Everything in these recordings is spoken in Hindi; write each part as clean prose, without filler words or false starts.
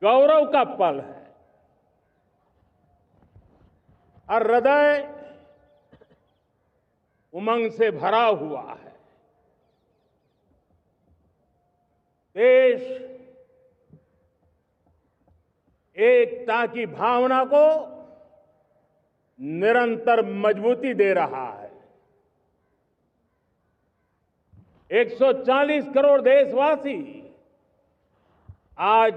गौरव का पल है और हृदय उमंग से भरा हुआ है। देश एकता की भावना को निरंतर मजबूती दे रहा है। 140 करोड़ देशवासी आज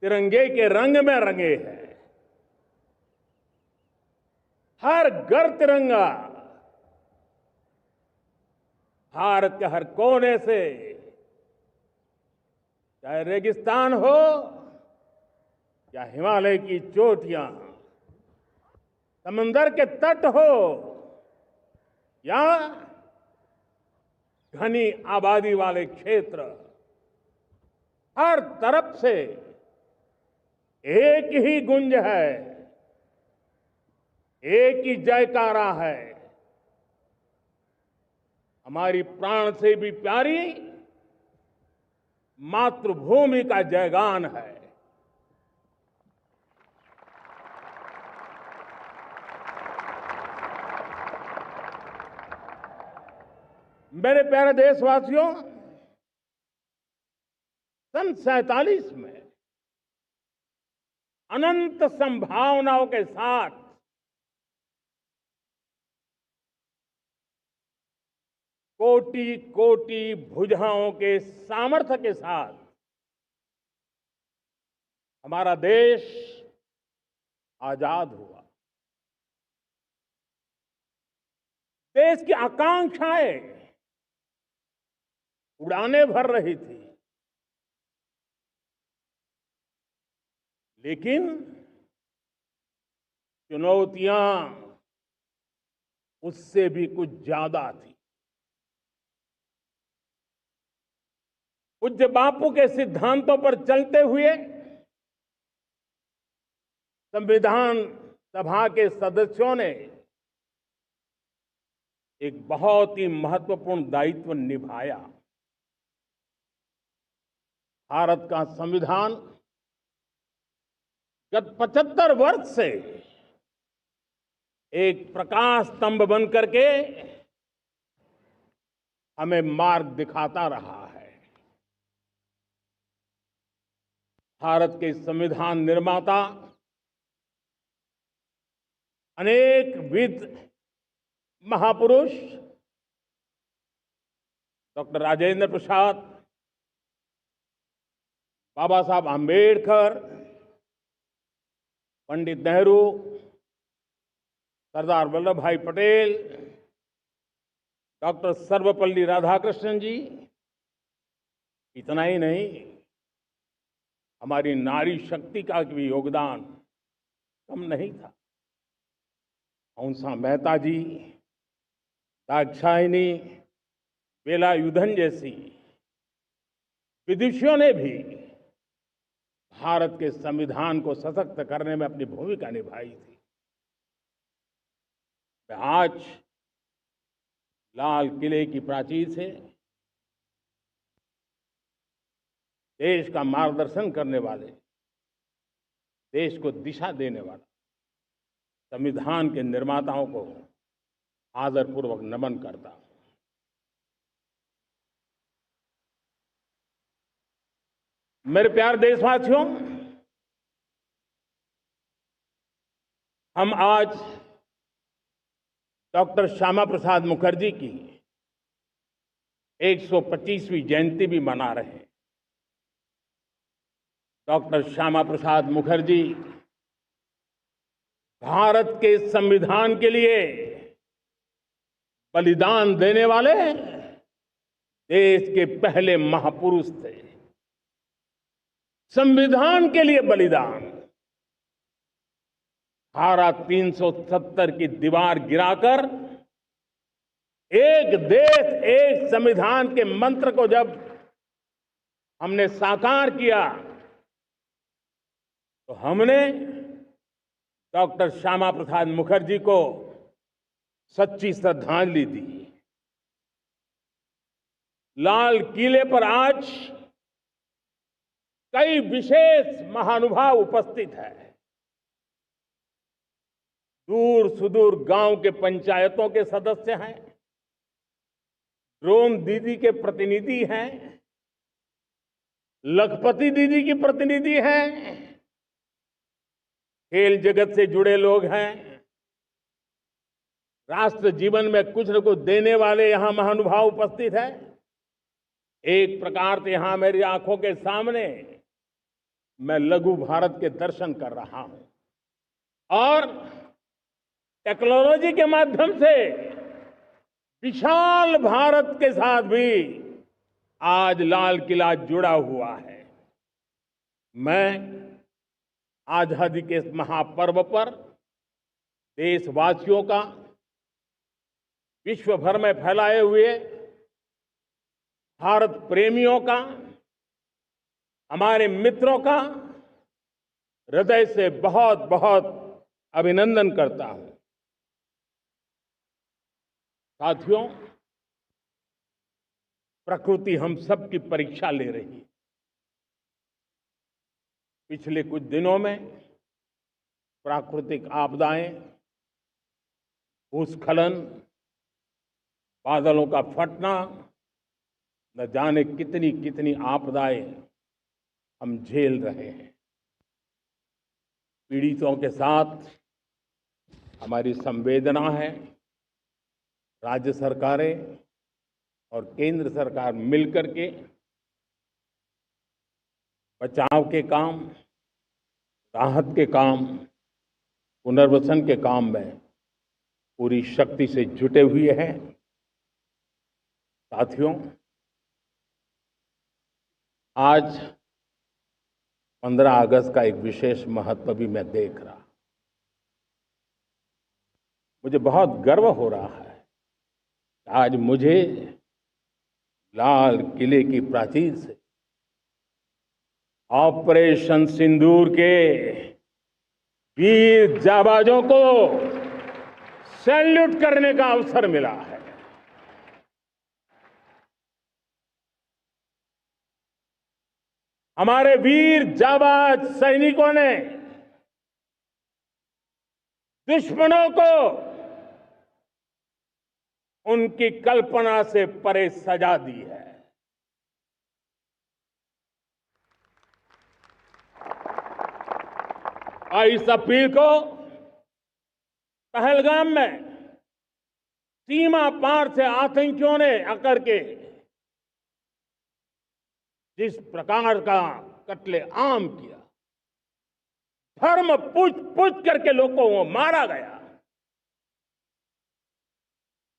तिरंगे के रंग में रंगे हैं। हर घर तिरंगा, भारत के हर कोने से, चाहे रेगिस्तान हो या हिमालय की चोटियां, समंदर के तट हो या घनी आबादी वाले क्षेत्र, हर तरफ से एक ही गुंज है, एक ही जयकारा है। हमारी प्राण से भी प्यारी मातृभूमि का जयगान है। मेरे प्यारे देशवासियों, सन 47 में अनंत संभावनाओं के साथ कोटि कोटि भुजाओं के सामर्थ्य के साथ हमारा देश आजाद हुआ। देश की आकांक्षाएं उड़ानें भर रही थी, लेकिन चुनौतियां उससे भी कुछ ज्यादा थी। पूज्य बापू के सिद्धांतों पर चलते हुए संविधान सभा के सदस्यों ने एक बहुत ही महत्वपूर्ण दायित्व निभाया। भारत का संविधान गत 75 वर्ष से एक प्रकाश स्तंभ बन करके हमें मार्ग दिखाता रहा है। भारत के संविधान निर्माता अनेक विद महापुरुष डॉक्टर राजेंद्र प्रसाद, बाबा साहब आंबेडकर, पंडित नेहरू, सरदार वल्लभ भाई पटेल, डॉक्टर सर्वपल्ली राधाकृष्णन जी, इतना ही नहीं, हमारी नारी शक्ति का भी योगदान कम नहीं था। हंसा मेहता जी, दाक्षायणी, वेलायुधन जैसी विदुषियों ने भी भारत के संविधान को सशक्त करने में अपनी भूमिका निभाई थी। मैं आज लाल किले की प्राचीर से देश का मार्गदर्शन करने वाले, देश को दिशा देने वाला संविधान के निर्माताओं को आदरपूर्वक नमन करता हूं। मेरे प्यारे देशवासियों, हम आज डॉक्टर श्यामा प्रसाद मुखर्जी की 125वीं जयंती भी मना रहे हैं। डॉक्टर श्यामा प्रसाद मुखर्जी भारत के संविधान के लिए बलिदान देने वाले देश के पहले महापुरुष थे। संविधान के लिए बलिदान, धारा 370 की दीवार गिराकर एक देश एक संविधान के मंत्र को जब हमने साकार किया तो हमने डॉक्टर श्यामा प्रसाद मुखर्जी को सच्ची श्रद्धांजलि दी। लाल किले पर आज कई विशेष महानुभाव उपस्थित हैं। दूर सुदूर गांव के पंचायतों के सदस्य हैं, ड्रोन दीदी के प्रतिनिधि हैं, लखपति दीदी की प्रतिनिधि हैं, खेल जगत से जुड़े लोग हैं, राष्ट्र जीवन में कुछ न कुछ देने वाले यहां महानुभाव उपस्थित हैं। एक प्रकार से यहां मेरी आंखों के सामने मैं लघु भारत के दर्शन कर रहा हूं और टेक्नोलॉजी के माध्यम से विशाल भारत के साथ भी आज लाल किला जुड़ा हुआ है। मैं आजादी के इस महापर्व पर देशवासियों का, विश्व भर में फैलाए हुए भारत प्रेमियों का, हमारे मित्रों का हृदय से बहुत बहुत अभिनंदन करता हूं। साथियों, प्रकृति हम सब की परीक्षा ले रही है। पिछले कुछ दिनों में प्राकृतिक आपदाएं, भूस्खलन, बादलों का फटना, न जाने कितनी कितनी आपदाएं हम झेल रहे हैं। पीड़ितों के साथ हमारी संवेदना है। राज्य सरकारें और केंद्र सरकार मिलकर के बचाव के काम, राहत के काम, पुनर्वसन के काम में पूरी शक्ति से जुटे हुए हैं। साथियों, आज 15 अगस्त का एक विशेष महत्व भी मैं देख रहा। मुझे बहुत गर्व हो रहा है। आज मुझे लाल किले की प्राचीर से ऑपरेशन सिंदूर के वीर जाबाजों को सैल्यूट करने का अवसर मिला है। हमारे वीर जाबाज सैनिकों ने दुश्मनों को उनकी कल्पना से परे सजा दी है। और इस अपील को पहलगाम में सीमा पार से आतंकियों ने आकर के जिस प्रकार का कत्ले आम किया, धर्म पूछ पूछ करके लोगों को मारा गया।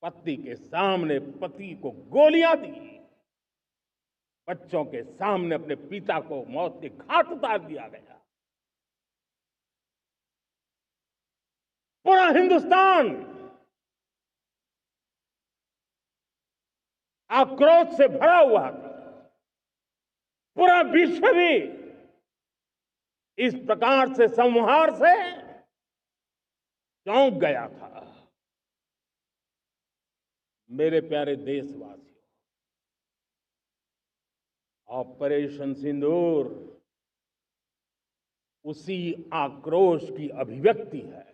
पत्नी के सामने पति को गोलियां दी, बच्चों के सामने अपने पिता को मौत के घाट उतार दिया गया। पूरा हिंदुस्तान आक्रोश से भरा हुआ था। पूरा विश्व भी इस प्रकार से संहार से चौंक गया था। मेरे प्यारे देशवासियों, ऑपरेशन सिंदूर उसी आक्रोश की अभिव्यक्ति है।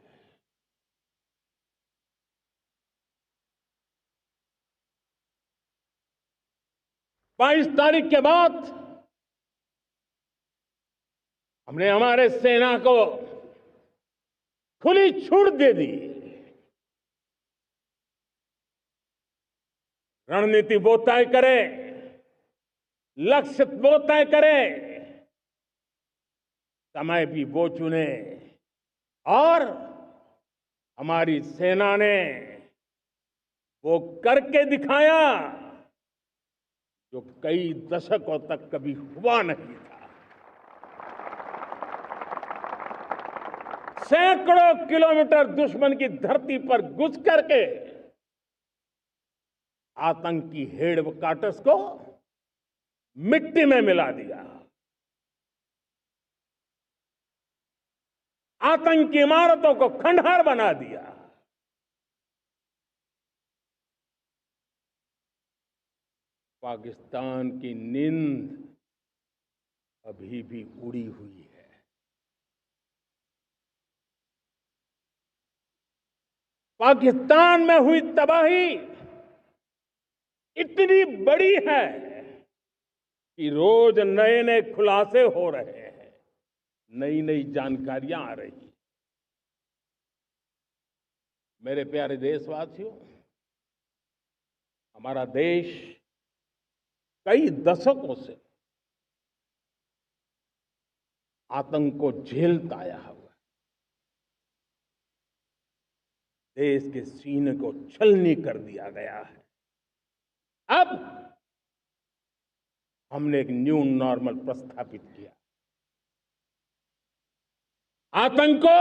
बाईस तारीख के बाद हमने हमारे सेना को खुली छूट दे दी। रणनीति वो तय करे, लक्ष्य वो तय करे, समय भी वो चुने। और हमारी सेना ने वो करके दिखाया जो कई दशकों तक कभी हुआ नहीं था। सैकड़ों किलोमीटर दुश्मन की धरती पर घुस करके आतंकी हेडक्वार्टर्स को मिट्टी में मिला दिया। आतंकी इमारतों को खंडहर बना दिया। पाकिस्तान की नींद अभी भी उड़ी हुई है। पाकिस्तान में हुई तबाही इतनी बड़ी है कि रोज नए नए खुलासे हो रहे हैं, नई नई जानकारियां आ रही हैं। मेरे प्यारे देशवासियों, हमारा देश कई दशकों से आतंक को झेलता आया हुआ है। देश के सीने को छलनी कर दिया गया है। अब हमने एक न्यू नॉर्मल प्रस्थापित किया। आतंक को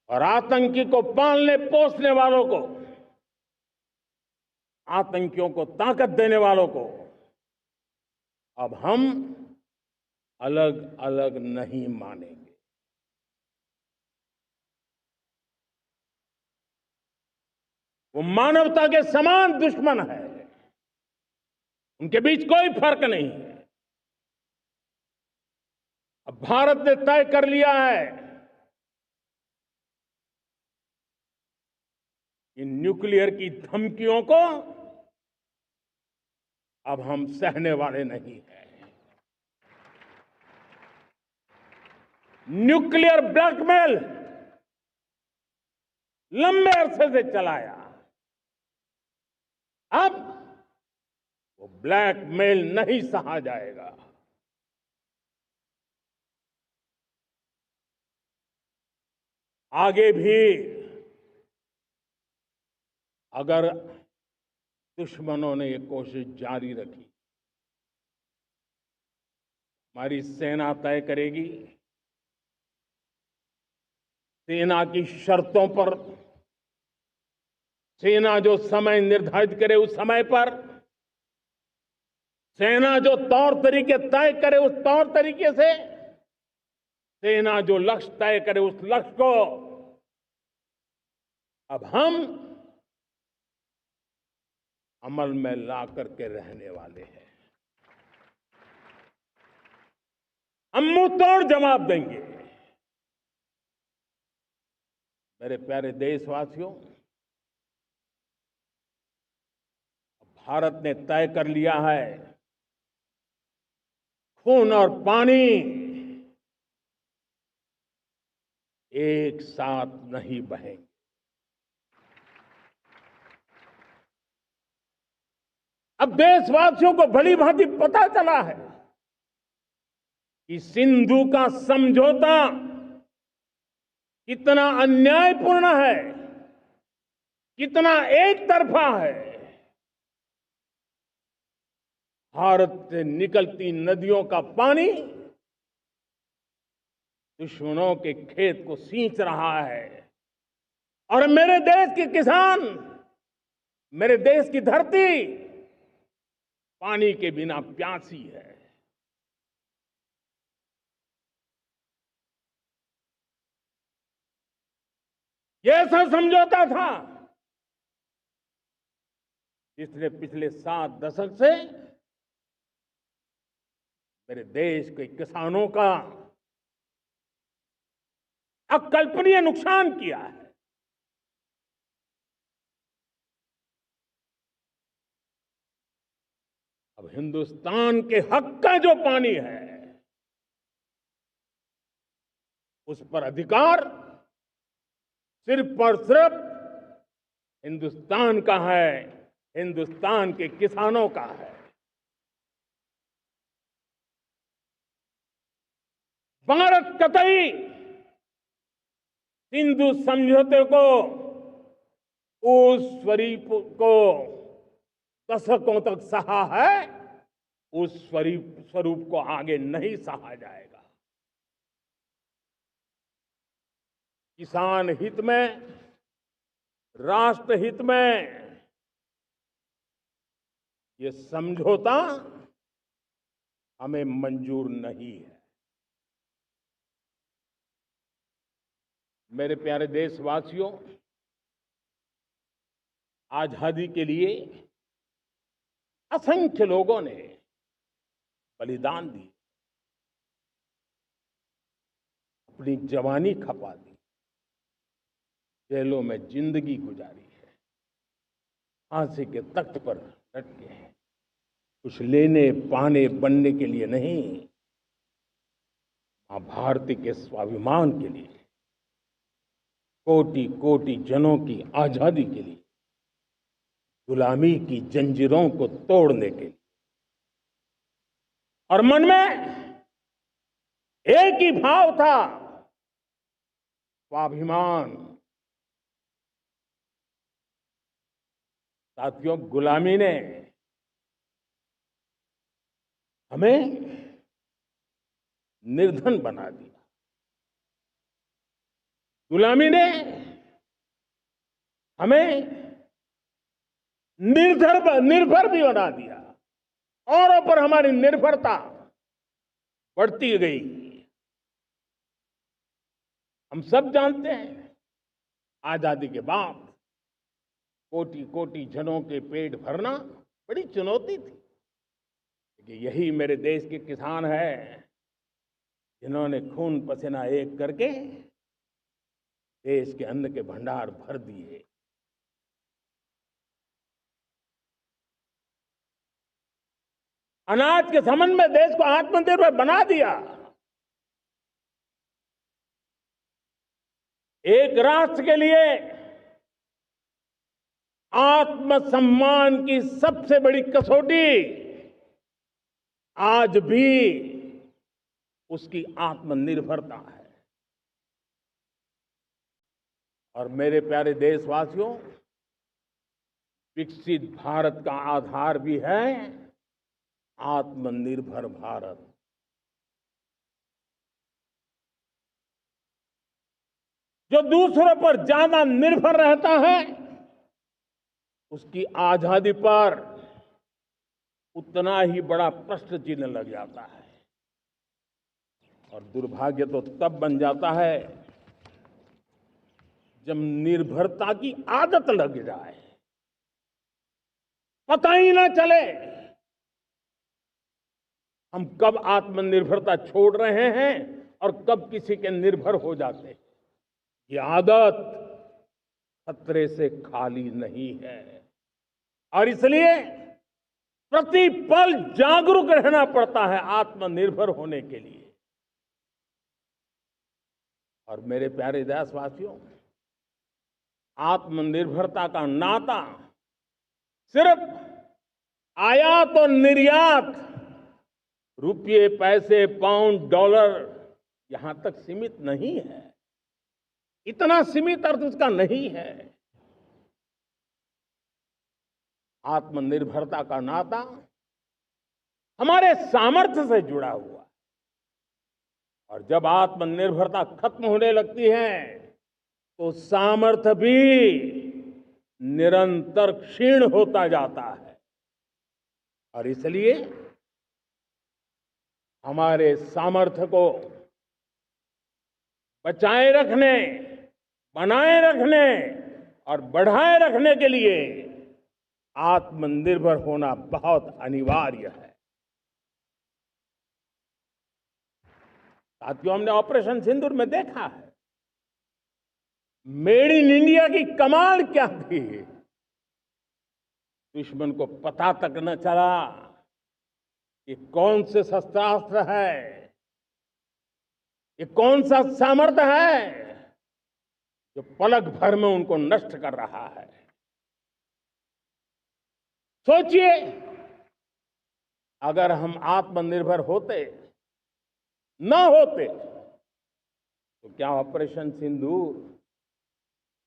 और आतंकी को पालने पोसने वालों को, आतंकियों को ताकत देने वालों को अब हम अलग अलग नहीं मानेंगे। वो मानवता के समान दुश्मन है, उनके बीच कोई फर्क नहीं है। अब भारत ने तय कर लिया है कि न्यूक्लियर की धमकियों को अब हम सहने वाले नहीं हैं। न्यूक्लियर ब्लैकमेल लंबे अरसे से चलाया, अब वो ब्लैकमेल नहीं सहा जाएगा। आगे भी अगर दुश्मनों ने ये कोशिश जारी रखी, हमारी सेना तय करेगी। सेना की शर्तों पर, सेना जो समय निर्धारित करे उस समय पर, सेना जो तौर तरीके तय करे उस तौर तरीके से, सेना जो लक्ष्य तय करे उस लक्ष्य को अब हम अमल में ला करके रहने वाले हैं। हम मुंह तोड़ जवाब देंगे। मेरे प्यारे देशवासियों, भारत ने तय कर लिया है, खून और पानी एक साथ नहीं बहेंगे। अब देशवासियों को भली भांति पता चला है कि सिंधु का समझौता कितना अन्यायपूर्ण है, कितना एक तरफा है। भारत से निकलती नदियों का पानी दुश्मनों के खेत को सींच रहा है और मेरे देश के किसान, मेरे देश की धरती पानी के बिना प्यासी है। ये ऐसा समझौता था जिसने पिछले 7 दशक से मेरे देश के किसानों का अकल्पनीय नुकसान किया है। अब हिंदुस्तान के हक का जो पानी है उस पर अधिकार सिर्फ और सिर्फ हिंदुस्तान का है, हिंदुस्तान के किसानों का है। भारत कतई सिंधु समझौते को, उस स्वरूप को दशकों तक सहा है, उस स्वरूप को आगे नहीं सहा जाएगा। किसान हित में, राष्ट्र हित में ये समझौता हमें मंजूर नहीं है। मेरे प्यारे देशवासियों, आजादी के लिए असंख्य लोगों ने बलिदान दिए, अपनी जवानी खपा दी, जेलों में जिंदगी गुजारी है, फांसी के तख्त पर लटके हैं, कुछ लेने पाने बनने के लिए नहीं, मां भारती के स्वाभिमान के लिए, कोटि कोटि जनों की आजादी के लिए, गुलामी की जंजीरों को तोड़ने के लिए। और मन में एक ही भाव था, स्वाभिमान। साथियों, गुलामी ने हमें निर्धन बना दिया, गुलामी ने हमें निर्भर भी बना दिया, औरों पर हमारी निर्भरता बढ़ती गई। हम सब जानते हैं, आजादी के बाद कोटि कोटि जनों के पेट भरना बड़ी चुनौती थी, लेकिन यही मेरे देश के किसान हैं जिन्होंने खून पसीना एक करके देश के अन्न के भंडार भर दिए। अनाज के संबंध में देश को आत्मनिर्भर बना दिया। एक राष्ट्र के लिए आत्मसम्मान की सबसे बड़ी कसौटी आज भी उसकी आत्मनिर्भरता है। और मेरे प्यारे देशवासियों, विकसित भारत का आधार भी है आत्मनिर्भर भारत। जो दूसरों पर ज्यादा निर्भर रहता है, उसकी आजादी पर उतना ही बड़ा प्रश्न चिन्ह लग जाता है। और दुर्भाग्य तो तब बन जाता है जब निर्भरता की आदत लग जाए, पता ही ना चले हम कब आत्मनिर्भरता छोड़ रहे हैं और कब किसी के निर्भर हो जाते हैं। ये आदत खतरे से खाली नहीं है और इसलिए प्रति पल जागरूक रहना पड़ता है आत्मनिर्भर होने के लिए। और मेरे प्यारे देशवासियों, आत्मनिर्भरता का नाता सिर्फ आयात और निर्यात, रुपये, पैसे, पाउंड, डॉलर यहां तक सीमित नहीं है। इतना सीमित अर्थ उसका नहीं है। आत्मनिर्भरता का नाता हमारे सामर्थ्य से जुड़ा हुआ है। और जब आत्मनिर्भरता खत्म होने लगती है तो सामर्थ्य भी निरंतर क्षीण होता जाता है। और इसलिए हमारे सामर्थ्य को बचाए रखने, बनाए रखने और बढ़ाए रखने के लिए आत्मनिर्भर होना बहुत अनिवार्य है। साथियों, हमने ऑपरेशन सिंदूर में देखा है मेड इन इंडिया की कमाल क्या थी। दुश्मन को पता तक न चला कि कौन से शस्त्रास्त्र है, ये कौन सा सामर्थ्य है जो पलक भर में उनको नष्ट कर रहा है। सोचिए, अगर हम आत्मनिर्भर होते न होते तो क्या ऑपरेशन सिंदूर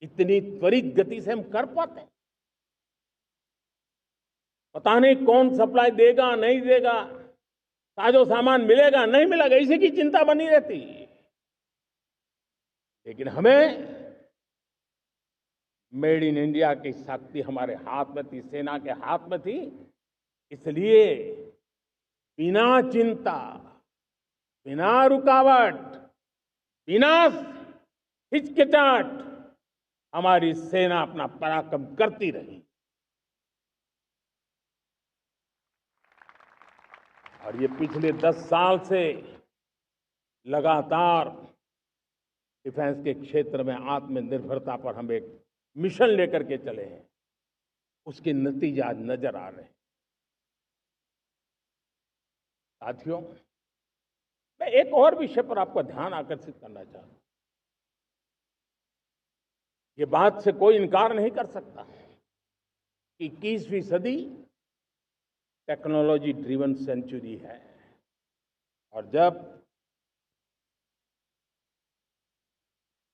इतनी त्वरित गति से हम कर पाते? पता नहीं कौन सप्लाई देगा, नहीं देगा, साजो सामान मिलेगा, नहीं मिलेगा, इसी की चिंता बनी रहती। लेकिन हमें मेड इन इंडिया की शक्ति हमारे हाथ में थी, सेना के हाथ में थी। इसलिए बिना चिंता, बिना रुकावट, बिना हिचकिचाहट हमारी सेना अपना पराक्रम करती रही। और ये पिछले 10 साल से लगातार डिफेंस के क्षेत्र में आत्मनिर्भरता पर हम एक मिशन लेकर के चले हैं, उसके नतीजे आज नजर आ रहे हैं। साथियों, मैं एक और विषय पर आपका ध्यान आकर्षित करना चाहता हूं। ये बात से कोई इनकार नहीं कर सकता कि 21वीं सदी टेक्नोलॉजी ड्रिवन सेंचुरी है, और जब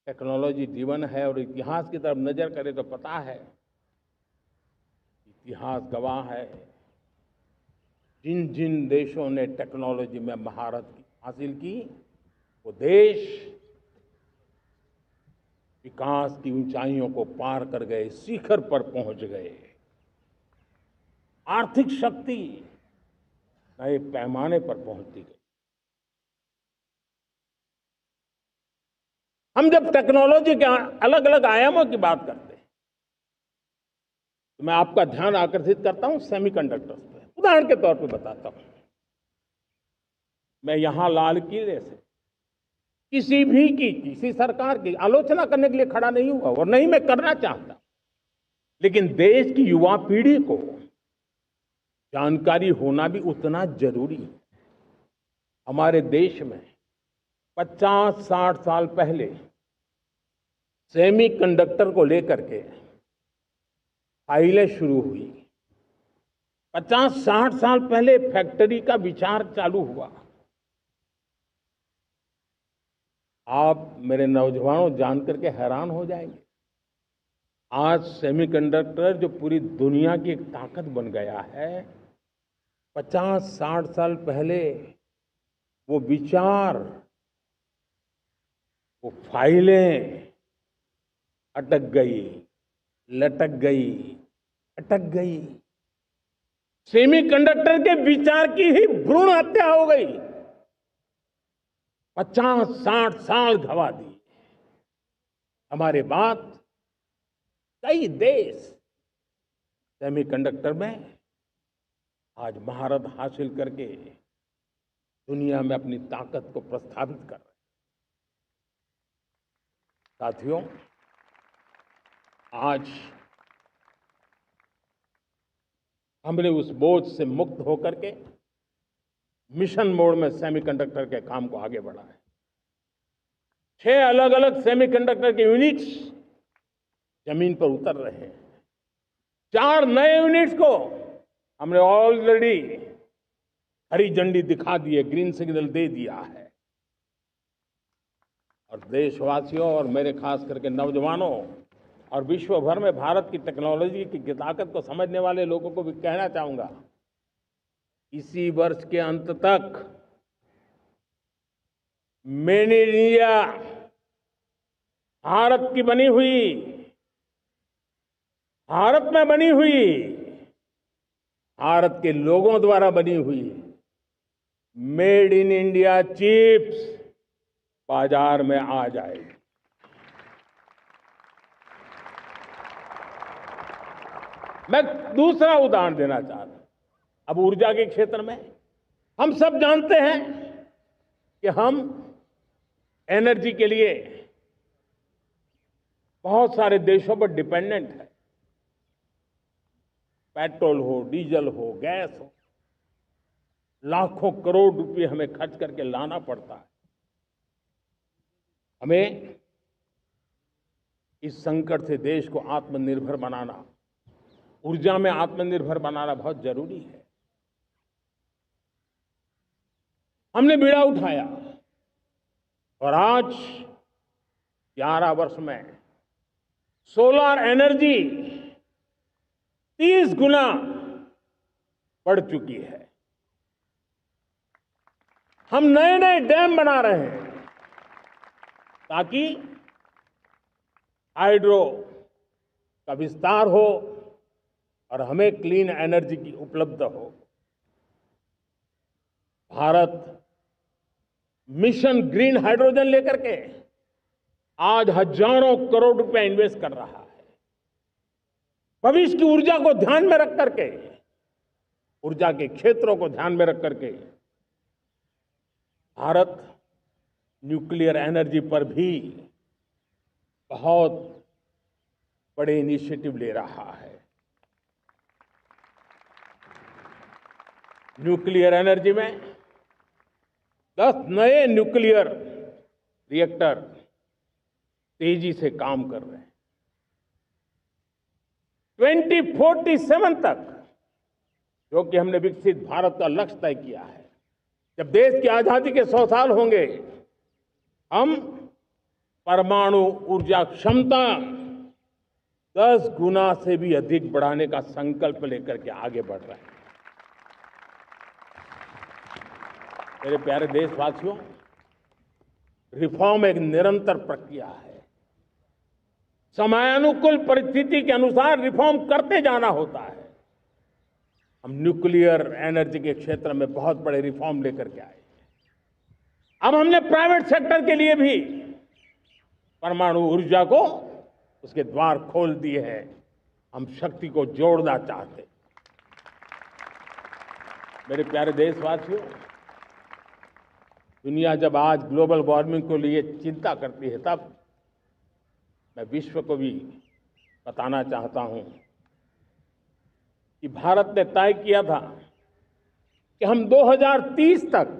टेक्नोलॉजी ड्रिवन है और इतिहास की तरफ नजर करें तो पता है, इतिहास गवाह है, जिन जिन देशों ने टेक्नोलॉजी में महारत हासिल की, वो देश विकास की ऊंचाइयों को पार कर गए, शिखर पर पहुंच गए। आर्थिक शक्ति नए पैमाने पर पहुंचती गई। हम जब टेक्नोलॉजी के अलग अलग आयामों की बात करते हैं तो मैं आपका ध्यान आकर्षित करता हूं सेमीकंडक्टर्स पे। उदाहरण के तौर पे बताता हूं, मैं यहां लाल किले से किसी सरकार की आलोचना करने के लिए खड़ा नहीं हुआ और नहीं मैं करना चाहता, लेकिन देश की युवा पीढ़ी को जानकारी होना भी उतना जरूरी है। हमारे देश में 50-60 साल पहले सेमीकंडक्टर को लेकर के फाइलें शुरू हुई। 50-60 साल पहले फैक्ट्री का विचार चालू हुआ। आप मेरे नौजवानों जानकर के हैरान हो जाएंगे, आज सेमीकंडक्टर जो पूरी दुनिया की एक ताकत बन गया है, 50-60 साल पहले वो विचार, वो फाइलें अटक गई, लटक गई, अटक गई। सेमीकंडक्टर के विचार की ही भ्रूण हत्या हो गई। 50-60 साल गवा दी। हमारे बाद कई देश सेमीकंडक्टर में आज महारत हासिल करके दुनिया में अपनी ताकत को प्रस्थापित कर रहे हैं। साथियों, आज हमने उस बोझ से मुक्त होकर के मिशन मोड में सेमीकंडक्टर के काम को आगे बढ़ाया है। 6 अलग अलग सेमीकंडक्टर के यूनिट्स जमीन पर उतर रहे हैं। 4 नए यूनिट्स को हमने ऑलरेडी हरी झंडी दिखा दी है, ग्रीन सिग्नल दे दिया है। और देशवासियों और मेरे खास करके नौजवानों और विश्व भर में भारत की टेक्नोलॉजी की ताकत को समझने वाले लोगों को भी कहना चाहूंगा, इसी वर्ष के अंत तक मेड इन इंडिया, भारत की बनी हुई, भारत में बनी हुई, भारत के लोगों द्वारा बनी हुई मेड इन इंडिया चिप्स बाजार में आ जाएगी। मैं दूसरा उदाहरण देना चाहता हूं। अब ऊर्जा के क्षेत्र में हम सब जानते हैं कि हम एनर्जी के लिए बहुत सारे देशों पर डिपेंडेंट है। पेट्रोल हो, डीजल हो, गैस हो, लाखों करोड़ रुपए हमें खर्च करके लाना पड़ता है। हमें इस संकट से देश को आत्मनिर्भर बनाना, ऊर्जा में आत्मनिर्भर बनाना बहुत जरूरी है। हमने बीड़ा उठाया और आज 11 वर्ष में सोलर एनर्जी 30 गुना बढ़ चुकी है। हम नए नए डैम बना रहे हैं ताकि हाइड्रो का विस्तार हो और हमें क्लीन एनर्जी की उपलब्ध हो। भारत मिशन ग्रीन हाइड्रोजन लेकर के आज हजारों करोड़ रुपए इन्वेस्ट कर रहा है। भविष्य की ऊर्जा को ध्यान में रख करके, ऊर्जा के क्षेत्रों को ध्यान में रख करके भारत न्यूक्लियर एनर्जी पर भी बहुत बड़े इनिशिएटिव ले रहा है। न्यूक्लियर एनर्जी में 10 नए न्यूक्लियर रिएक्टर तेजी से काम कर रहे हैं। 2047 तक, जो कि हमने विकसित भारत का लक्ष्य तय किया है, जब देश की आजादी के 100 साल होंगे, हम परमाणु ऊर्जा क्षमता 10 गुना से भी अधिक बढ़ाने का संकल्प लेकर के आगे बढ़ रहे हैं। मेरे प्यारे देशवासियों, रिफॉर्म एक निरंतर प्रक्रिया है। समयानुकूल परिस्थिति के अनुसार रिफॉर्म करते जाना होता है। हम न्यूक्लियर एनर्जी के क्षेत्र में बहुत बड़े रिफॉर्म लेकर के आए। अब हमने प्राइवेट सेक्टर के लिए भी परमाणु ऊर्जा को उसके द्वार खोल दिए हैं। हम शक्ति को जोड़ना चाहते। मेरे प्यारे देशवासियों, दुनिया जब आज ग्लोबल वार्मिंग को लिए चिंता करती है, तब मैं विश्व को भी बताना चाहता हूं कि भारत ने तय किया था कि हम 2030 तक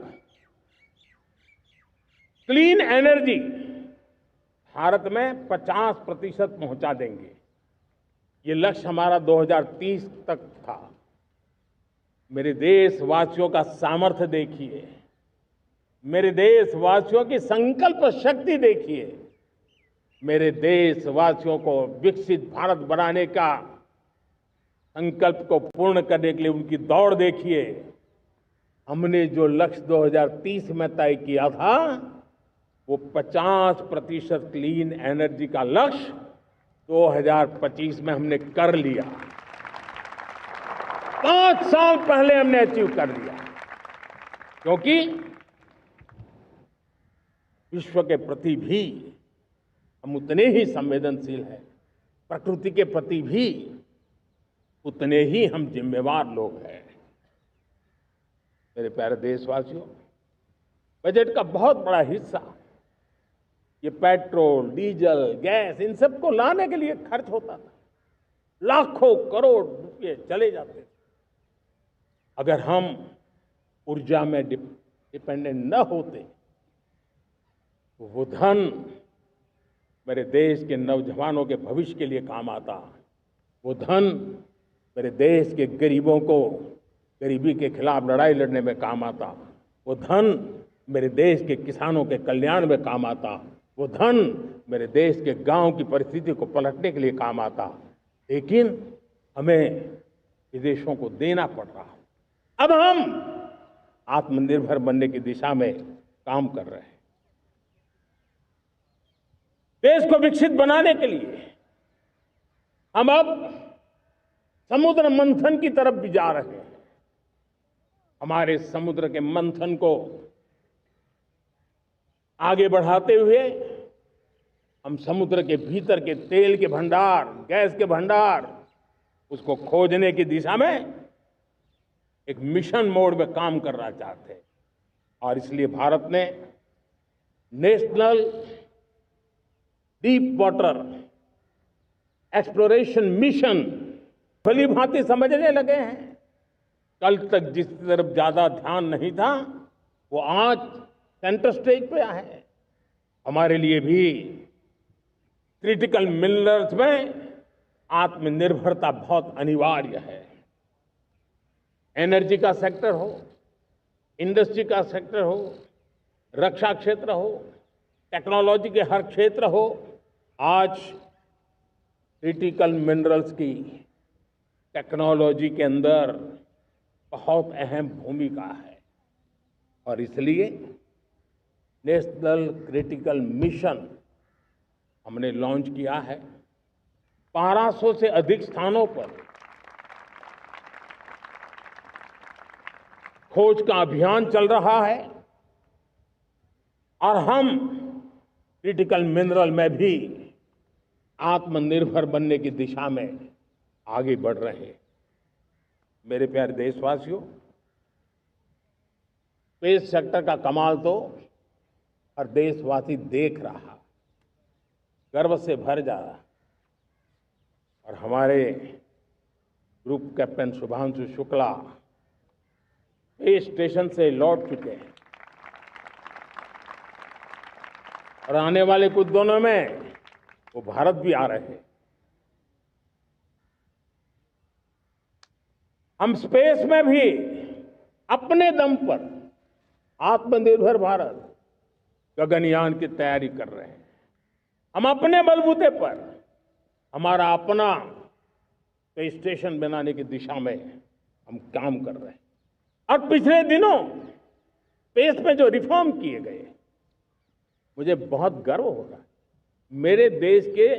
क्लीन एनर्जी भारत में 50% पहुंचा देंगे। ये लक्ष्य हमारा 2030 तक था। मेरे देशवासियों का सामर्थ्य देखिए, मेरे देशवासियों की संकल्प शक्ति देखिए, मेरे देशवासियों को विकसित भारत बनाने का संकल्प को पूर्ण करने के लिए उनकी दौड़ देखिए। हमने जो लक्ष्य 2030 में तय किया था, वो 50% क्लीन एनर्जी का लक्ष्य 2025 में हमने कर लिया। 5 साल पहले हमने अचीव कर लिया, क्योंकि विश्व के प्रति भी हम उतने ही संवेदनशील हैं, प्रकृति के प्रति भी उतने ही हम जिम्मेवार लोग हैं। मेरे प्यारे देशवासियों, बजट का बहुत बड़ा हिस्सा ये पेट्रोल, डीजल, गैस, इन सबको लाने के लिए खर्च होता था। लाखों करोड़ रुपए चले जाते थे। अगर हम ऊर्जा में डिपेंडेंट न होते, तो वो धन मेरे देश के नौजवानों के भविष्य के लिए काम आता। वो धन मेरे देश के गरीबों को गरीबी के खिलाफ लड़ाई लड़ने में काम आता। वो धन मेरे देश के किसानों के कल्याण में काम आता। वो धन मेरे देश के गांव की परिस्थिति को पलटने के लिए काम आता। लेकिन हमें विदेशों को देना पड़ रहा। अब हम आत्मनिर्भर बनने की दिशा में काम कर रहे हैं। देश को विकसित बनाने के लिए हम अब समुद्र मंथन की तरफ भी जा रहे हैं। हमारे समुद्र के मंथन को आगे बढ़ाते हुए हम समुद्र के भीतर के तेल के भंडार, गैस के भंडार, उसको खोजने की दिशा में एक मिशन मोड में काम करना चाहते हैं। और इसलिए भारत ने national deep water exploration mission भली भांति समझने लगे हैं। कल तक जिस तरफ ज्यादा ध्यान नहीं था, वो आज सेंटर स्टेज पे है। हमारे लिए भी क्रिटिकल मिनरल्स में आत्मनिर्भरता बहुत अनिवार्य है। एनर्जी का सेक्टर हो, इंडस्ट्री का सेक्टर हो, रक्षा क्षेत्र हो, टेक्नोलॉजी के हर क्षेत्र हो, आज क्रिटिकल मिनरल्स की टेक्नोलॉजी के अंदर बहुत अहम भूमिका है। और इसलिए नेशनल क्रिटिकल मिशन हमने लॉन्च किया है। 1200 से अधिक स्थानों पर खोज का अभियान चल रहा है और हम क्रिटिकल मिनरल में भी आत्मनिर्भर बनने की दिशा में आगे बढ़ रहे हैं। मेरे प्यारे देशवासियों, स्पेस सेक्टर का कमाल तो हर देशवासी देख रहा, गर्व से भर जा रहा। और हमारे group captain Shubhanshu Shukla space station से लौट चुके हैं और आने वाले कुछ दिनों में वो भारत भी आ रहे हैं। हम स्पेस में भी अपने दम पर आत्मनिर्भर भारत गगनयान की तैयारी कर रहे हैं। हम अपने बलबूते पर हमारा अपना स्पेस स्टेशन बनाने की दिशा में हम काम कर रहे हैं। और पिछले दिनों स्पेस में जो रिफॉर्म किए गए, मुझे बहुत गर्व हो रहा है। मेरे देश के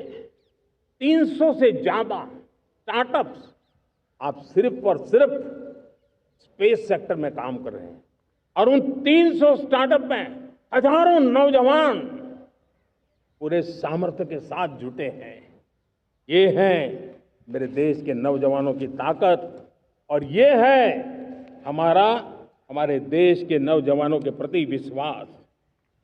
300 से ज्यादा स्टार्टअप्स आप सिर्फ और सिर्फ स्पेस सेक्टर में काम कर रहे हैं और उन 300 स्टार्टअप में हजारों नौजवान पूरे सामर्थ्य के साथ जुटे हैं। ये है मेरे देश के नौजवानों की ताकत और ये है हमारे देश के नौजवानों के प्रति विश्वास।